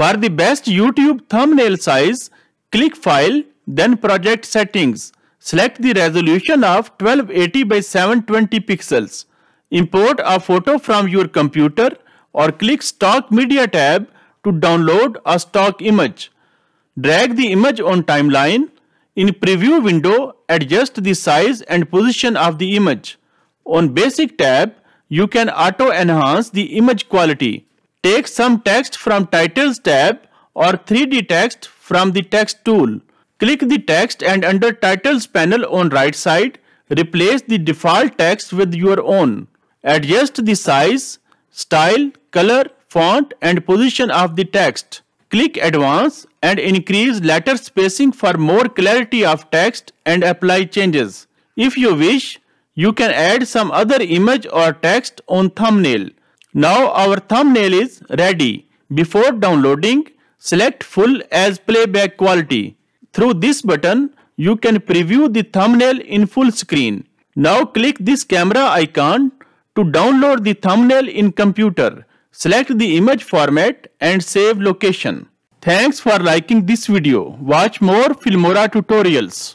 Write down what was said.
For the best YouTube thumbnail size, click File, then Project Settings. Select the resolution of 1280 by 720 pixels. Import a photo from your computer or click Stock Media tab to download a stock image. Drag the image on timeline. In Preview window, adjust the size and position of the image. On Basic tab, you can auto-enhance the image quality. Take some text from Titles tab or 3D text from the text tool. Click the text and under Titles panel on right side, replace the default text with your own. Adjust the size, style, color, font and position of the text. Click Advance and increase letter spacing for more clarity of text and apply changes. If you wish, you can add some other image or text on thumbnail. Now our thumbnail is ready. Before downloading, select Full as playback quality. Through this button, you can preview the thumbnail in full screen. Now click this camera icon to download the thumbnail in computer. Select the image format and save location. Thanks for liking this video. Watch more Filmora tutorials.